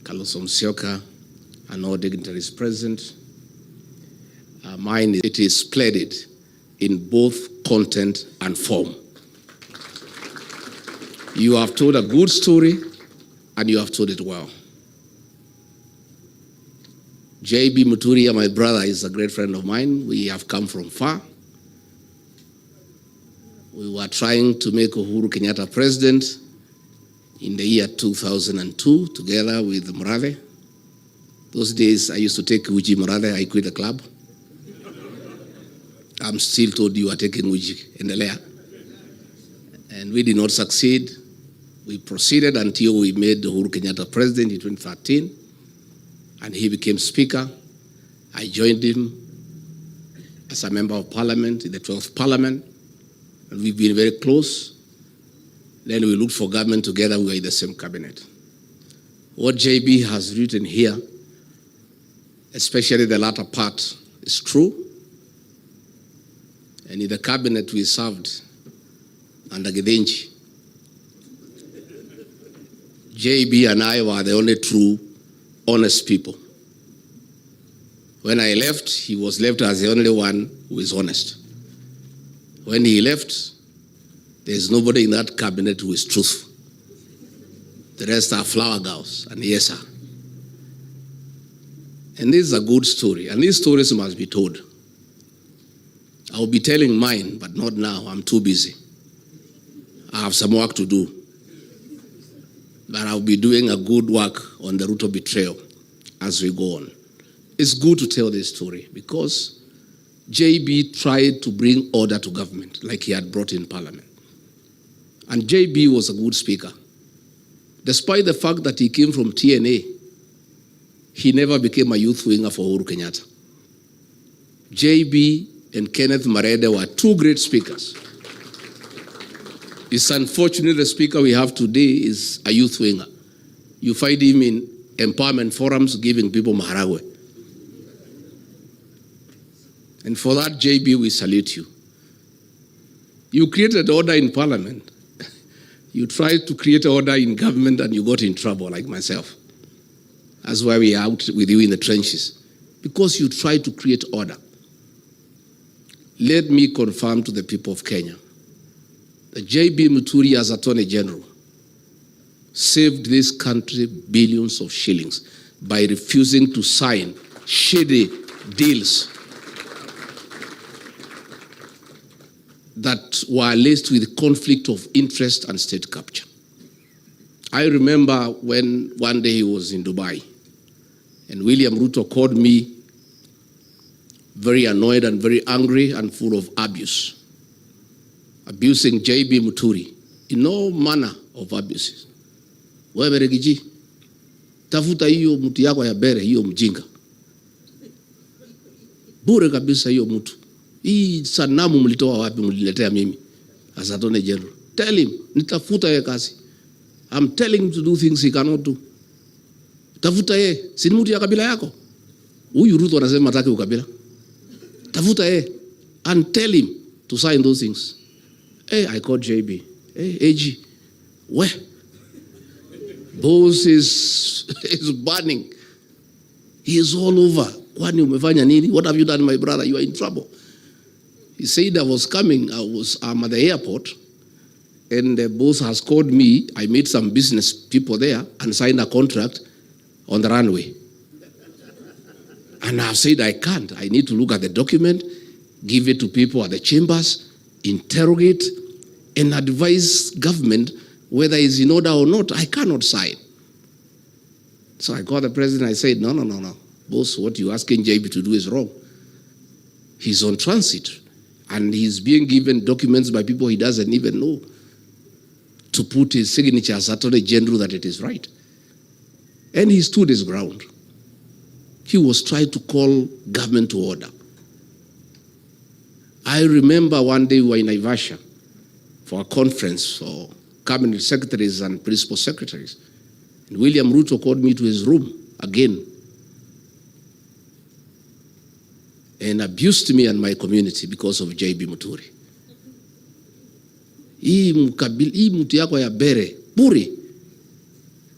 Carlos Omsioka, and all dignitaries present. Mine, it is splendid in both content and form. You have told a good story, and you have told it well. JB Muturia, my brother, is a great friend of mine. We have come from far. We were trying to make Uhuru Kenyatta president in the year 2002, together with Murade. Those days, I used to take Uji Murade. I quit the club. I'm still told you are taking Uji in the layer. And we did not succeed. We proceeded until we made Uhuru Kenyatta president in 2013. And he became speaker. I joined him as a member of parliament in the 12th parliament. And we've been very close. Then we looked for government together. We were in the same cabinet. What JB has written here, especially the latter part, is true. And in the cabinet we served under Gidenji. JB and I were the only true, honest people. When I left, he was left as the only one who is honest. When he left, there's nobody in that cabinet who is truthful. The rest are flower girls and yes, sir. And this is a good story, and these stories must be told. I'll be telling mine, but not now. I'm too busy. I have some work to do. But I'll be doing a good work on the Ruto betrayal as we go on. It's good to tell this story because JB tried to bring order to government like he had brought in parliament. And JB was a good speaker. Despite the fact that he came from TNA, he never became a youth winger for Uhuru Kenyatta. JB and Kenneth Marede were two great speakers. It's unfortunate the speaker we have today is a youth winger. You find him in empowerment forums giving people maharagwe. And for that, JB, we salute you. You created order in parliament. You tried to create order in government and you got in trouble, like myself. That's why we are out with you in the trenches. Because you tried to create order. Let me confirm to the people of Kenya that JB Muturi as Attorney General saved this country billions of shillings by refusing to sign shady deals that were laced with conflict of interest and state capture. I remember when one day he was in Dubai and William Ruto called me very annoyed and very angry and full of abuse, abusing JB Muturi in all manner of abuses. Wewe regiji, tafuta hiyo mtu yako ya bere, hiyo mjinga. Bure kabisa hiyo mtu. Hii sanamu mlitoa wapi mliletea mimi as Attorney General? Tell him, nitafuta yeye kazi. I'm telling him to do things he cannot do. Tafuta yeye, si ni mtu ya kabila yako? Huyu Ruto anasema hataki ukabila. Tafuta yeye and tell him to sign those things. Hey, I called JB. Hey, AG, where? Boss is burning. He is all over. Kwani umefanya nini? What have you done, my brother? You are in trouble. He said I was coming. I'm at the airport, and the boss has called me. I met some business people there and signed a contract on the runway. And I've said I can't. I need to look at the document, give it to people at the chambers, interrogate, and advise government whether it's in order or not. I cannot sign. So I called the president. I said, no. Boss, what you're asking JB to do is wrong. He's on transit, and he's being given documents by people he doesn't even know to put his signature as Attorney General that it is right. And he stood his ground. He was trying to call government to order. I remember one day we were in Naivasha for a conference for cabinet secretaries and principal secretaries. And William Ruto called me to his room again and abused me and my community because of JB Muturi. Hii Mkabila, hii mtu yako ya bere, bure.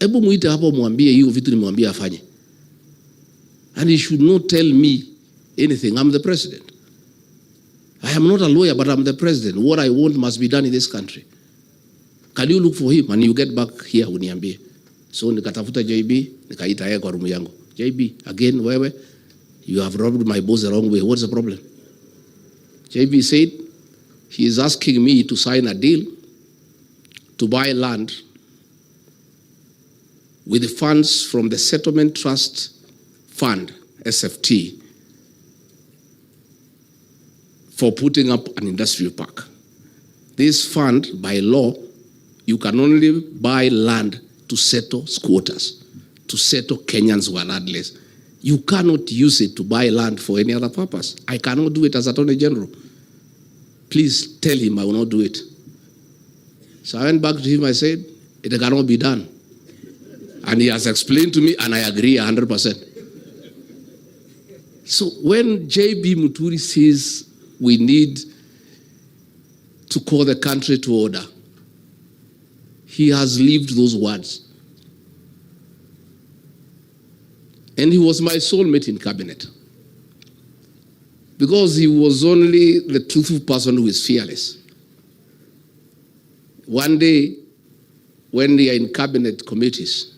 Hebu muite hapo mwambie hiyo vitu nimwambia afanye. And he should not tell me anything. I'm the president. I am not a lawyer, but I'm the president. What I want must be done in this country. Can you look for him and you get back here uniambie? So nikatafuta JB, nikaita yeye kwa room yangu. JB, again wewe, you have robbed my boss the wrong way. What's the problem? JB said he is asking me to sign a deal to buy land with the funds from the Settlement Trust Fund, SFT, for putting up an industrial park. This fund, by law, you can only buy land to settle squatters, to settle Kenyans who are landless. You cannot use it to buy land for any other purpose. I cannot do it as Attorney General. Please tell him I will not do it. So I went back to him, I said, it cannot be done. And he has explained to me, and I agree 100%. So when J.B. Muturi says we need to call the country to order, he has lived those words. And he was my soulmate in cabinet. Because he was only the truthful person who is fearless. One day, when they are in cabinet committees,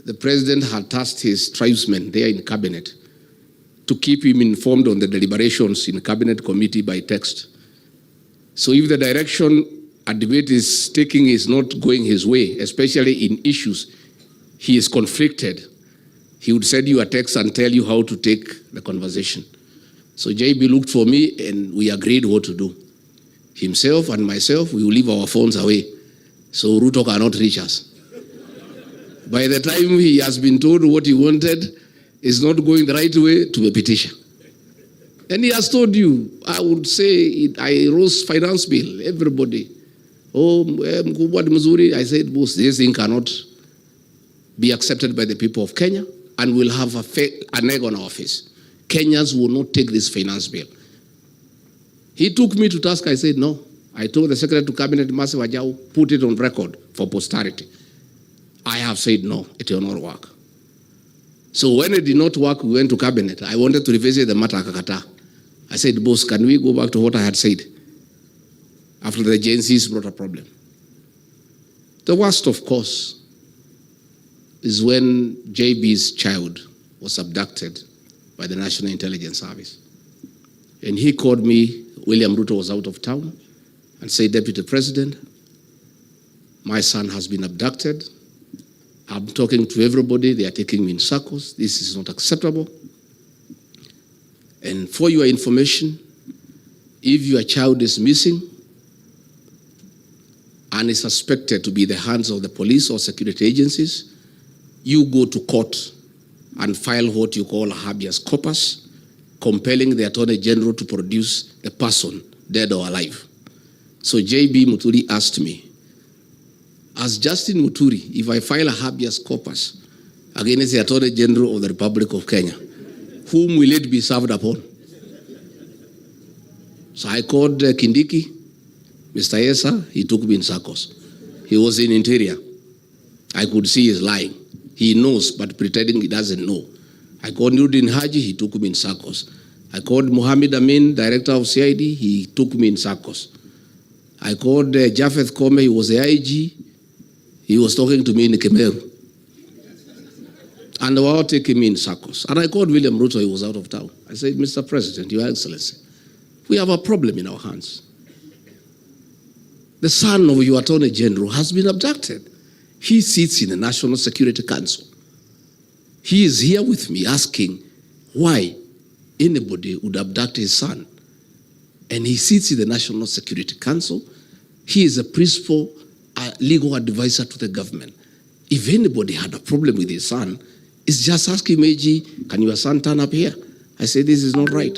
the president had tasked his tribesmen there in cabinet to keep him informed on the deliberations in cabinet committee by text. So if the direction a debate is taking is not going his way, especially in issues he is conflicted, he would send you a text and tell you how to take the conversation. So JB looked for me and we agreed what to do. Himself and myself, we will leave our phones away so Ruto cannot reach us. By the time he has been told what he wanted is not going the right way, to a petition. And he has told you, I would say, I rose finance bill, everybody. Oh, Mkubwa Mzuri, I said, boss, this thing cannot be accepted by the people of Kenya and will have an egg on our face. Kenyans will not take this finance bill. He took me to task, I said, no. I told the Secretary to Cabinet, Mase Wajau, put it on record for posterity. I have said, no, it will not work. So when it did not work, we went to Cabinet. I wanted to revisit the matter, Kakata. I said, boss, can we go back to what I had said? After the agencies brought a problem. The worst, of course, is when JB's child was abducted by the National Intelligence Service. And he called me, William Ruto was out of town, and said, Deputy President, my son has been abducted. I'm talking to everybody, they are taking me in circles. This is not acceptable. And for your information, if your child is missing and is suspected to be the hands of the police or security agencies, you go to court and file what you call a habeas corpus, compelling the Attorney General to produce the person, dead or alive. So J.B. Muturi asked me, as Justin Muturi, if I file a habeas corpus against the Attorney General of the Republic of Kenya, whom will it be served upon? So I called Kindiki, Mr. Yesa, he took me in circles. He was in Interior. I could see he's lying. He knows, but pretending he doesn't know. I called Nurdin Haji, he took me in circles. I called Mohammed Amin, Director of CID, he took me in circles. I called Japheth Kome, he was the IG, he was talking to me in Kimeumana. And they were all taking me in circles. And I called William Ruto, he was out of town. I said, Mr. President, Your Excellency, we have a problem in our hands. The son of your Attorney General has been abducted. He sits in the National Security Council. He is here with me asking why anybody would abduct his son. And he sits in the National Security Council. He is a principal legal advisor to the government. If anybody had a problem with his son, it's just asking AG, can your son turn up here? I said, this is not right.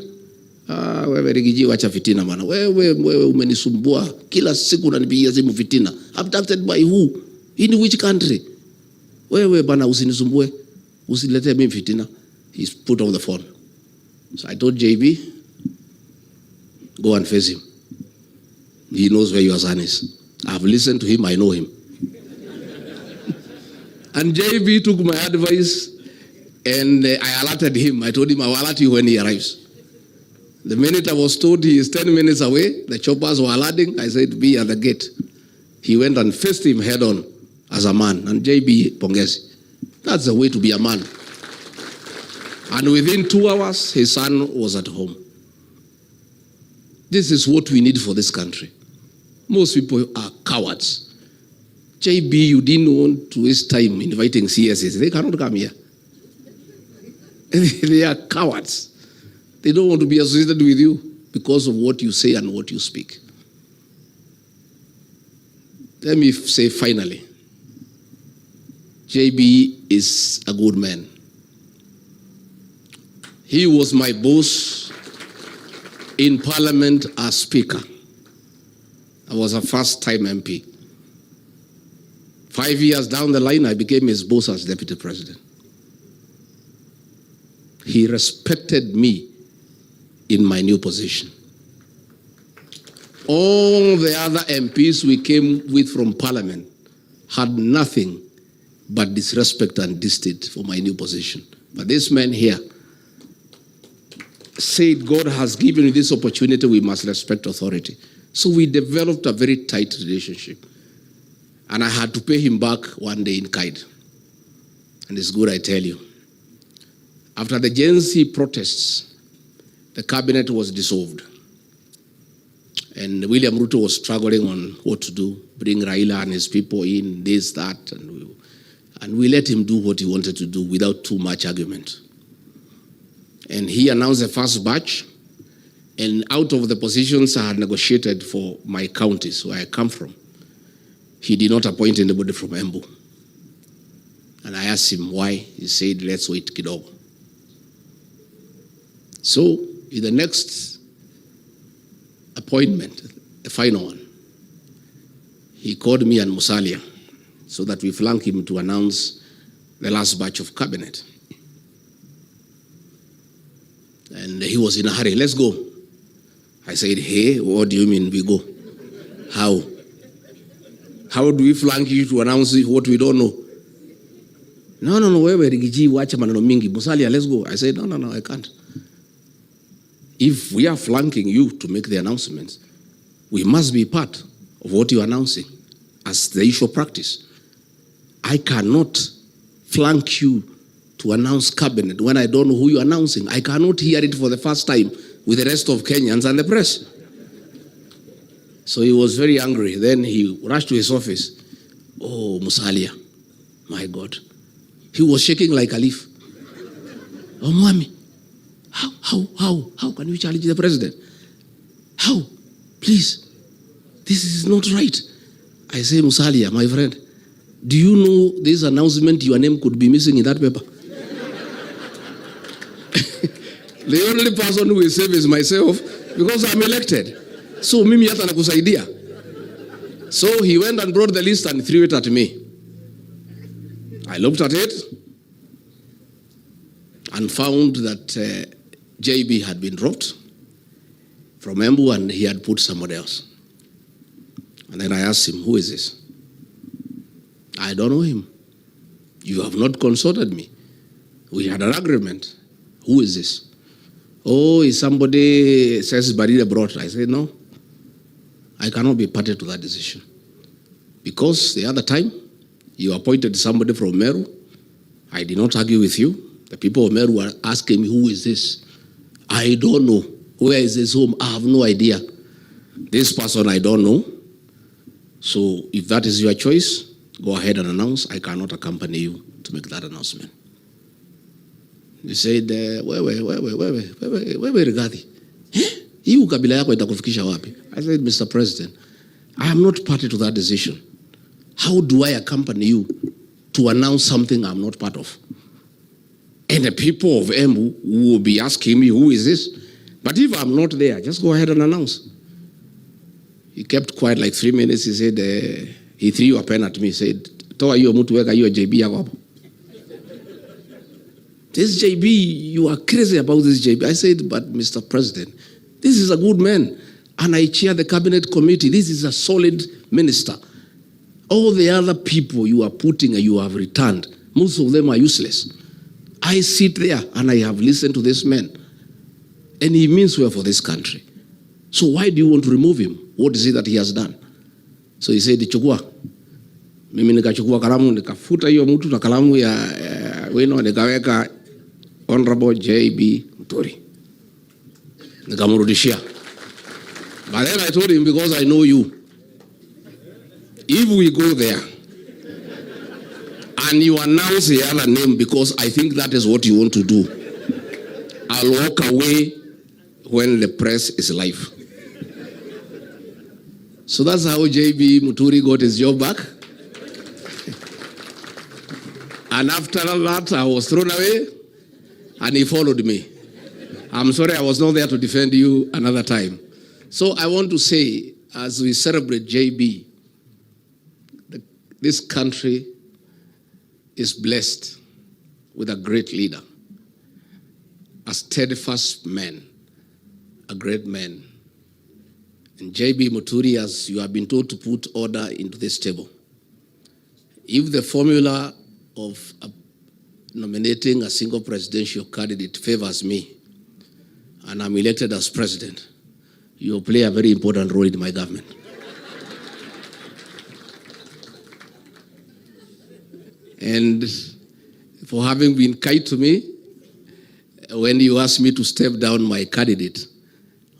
Wewe Rigiji wacha fitina bana. Wewe umenisumbua. Kila siku unanipigia simu fitina. Abducted by who? In which country? Wewe bana usinisumbue. Usilete mimi fitina. He's put on the phone. So I told JB, go and face him. He knows where your son is. I've listened to him, I know him. And JB took my advice and I alerted him. I told him I will alert you when he arrives. The minute I was told he is 10 minutes away, the choppers were alerting, I said, be at the gate. He went and faced him head on as a man. And JB Pongezi. That's the way to be a man. And within 2 hours, his son was at home. This is what we need for this country. Most people are cowards. JB, you didn't want to waste time inviting CSs. They cannot come here. They are cowards. They don't want to be associated with you because of what you say and what you speak. Let me say finally, JB is a good man. He was my boss in Parliament as Speaker. I was a first-time MP. 5 years down the line, I became his boss as Deputy President. He respected me in my new position. All the other MPs we came with from Parliament had nothing but disrespect and distaste for my new position. But this man here said, God has given you this opportunity, we must respect authority. So we developed a very tight relationship. And I had to pay him back one day in kind. And it's good, I tell you. After the Gen Z protests, the cabinet was dissolved. And William Ruto was struggling on what to do, bring Raila and his people in, this, that, and we let him do what he wanted to do without too much argument. And he announced the first batch, and out of the positions I had negotiated for my counties where I come from, he did not appoint anybody from Embu. And I asked him why. He said, let's wait kidogo. So, in the next appointment, the final one, he called me and Musalia so that we flank him to announce the last batch of cabinet. And he was in a hurry, let's go. I said, hey, what do you mean we go? How? How do we flank you to announce what we don't know? No, wewe rigiji wacha maneno mingi. Musalia, let's go. I said, no, I can't. If we are flanking you to make the announcements, we must be part of what you're announcing as the usual practice. I cannot flank you to announce cabinet when I don't know who you're announcing. I cannot hear it for the first time with the rest of Kenyans and the press. So he was very angry. Then he rushed to his office. Oh, Musalia, my God. He was shaking like a leaf. Oh, Mwami, how can you challenge the president? How? Please, this is not right. I say, Musalia, my friend, do you know this announcement, your name could be missing in that paper? The only person who is safe is myself because I'm elected. So mimi hata nakusaidia. So he went and brought the list and threw it at me. I looked at it and found that JB had been dropped from Embu and he had put somebody else. And then I asked him, who is this? I don't know him. You have not consulted me. We had an agreement. Who is this? Oh, is somebody says Barida brought. I said, no, I cannot be party to that decision. Because the other time, you appointed somebody from Meru. I did not argue with you. The people of Meru were asking me, who is this? I don't know. Where is this home? I have no idea. This person I don't know. So if that is your choice, go ahead and announce. I cannot accompany you to make that announcement. He said, wewe Rigathi. Hii ukabila yako itakufikisha wapi? I said, Mr. President, I am not party to that decision. How do I accompany you to announce something I'm not part of? And the people of Embu will be asking me, who is this? But if I'm not there, just go ahead and announce. He kept quiet like 3 minutes. He said, he threw a pen at me. He said, toa hiyo mtu weka hiyo JB yako hapo. This JB, you are crazy about this JB. I said, but Mr. President, this is a good man. And I chair the cabinet committee. This is a solid minister. All the other people you are putting and you have returned, most of them are useless. I sit there and I have listened to this man, and he means well for this country. So why do you want to remove him? What is it that he has done? So he said, chukua. Mimi nikachukua kalamu, nikafuta hiyo mtu na kalamu ya wino, nikaweka Honorable J.B. Muturi. Nikamrudishia. But then I told him, because I know you, if we go there and you announce the other name because I think that is what you want to do, I'll walk away when the press is live. So that's how J.B. Muturi got his job back. And after that, I was thrown away, and he followed me. I'm sorry I was not there to defend you another time. So I want to say, as we celebrate J.B., this country is blessed with a great leader, a steadfast man, a great man. And J.B. Muturi, as you have been told to put order into this table, if the formula of nominating a single presidential candidate favors me, and I'm elected as president, you'll play a very important role in my government. And for having been kind to me, when you asked me to step down my candidate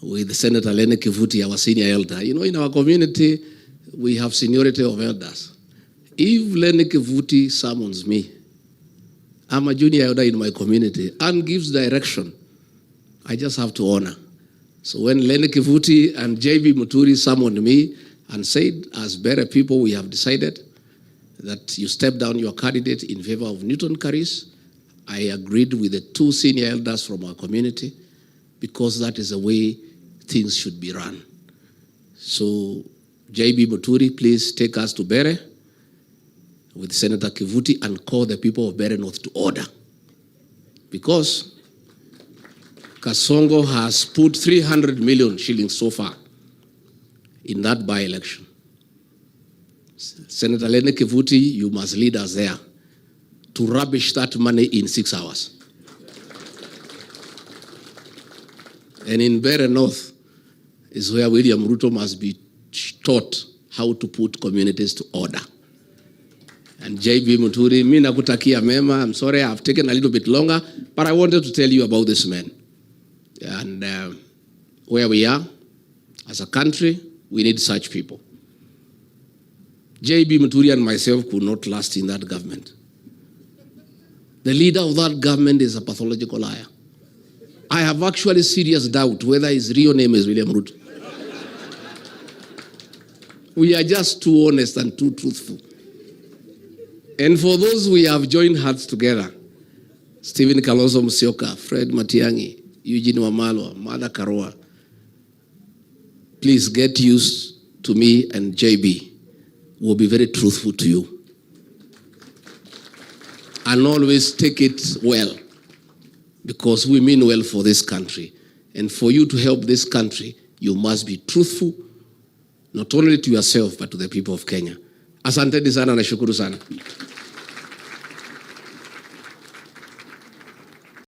with Senator Lene Kivuti, our senior elder, you know, in our community, we have seniority of elders. If Lene Kivuti summons me, I'm a junior elder in my community, and gives direction, I just have to honor. So when Lene Kivuti and J.B. Muturi summoned me and said, as better people, we have decided that you step down your candidate in favor of Newton Karis, I agreed with the two senior elders from our community, because that is the way things should be run. So J.B. Muturi, please take us to Bere with Senator Kivuti and call the people of Bere North to order. Because Kasongo has put 300 million shillings so far in that by-election. Senator Lene Kivuti, you must lead us there to rubbish that money in 6 hours. And in Bere North is where William Ruto must be taught how to put communities to order. And J.B. Muturi, mi nakutakia mema. I'm sorry I've taken a little bit longer, but I wanted to tell you about this man. And where we are as a country, we need such people. J.B. Muturi and myself could not last in that government. The leader of that government is a pathological liar. I have actually serious doubt whether his real name is William Ruto. We are just too honest and too truthful. And for those we have joined hearts together, Stephen Kalonzo Musyoka, Fred Matiang'i, Eugene Wamalwa, Martha Karua, please get used to me, and JB will be very truthful to you. And always take it well, because we mean well for this country. And for you to help this country, you must be truthful, not only to yourself, but to the people of Kenya. Asante sana na shukuru sana.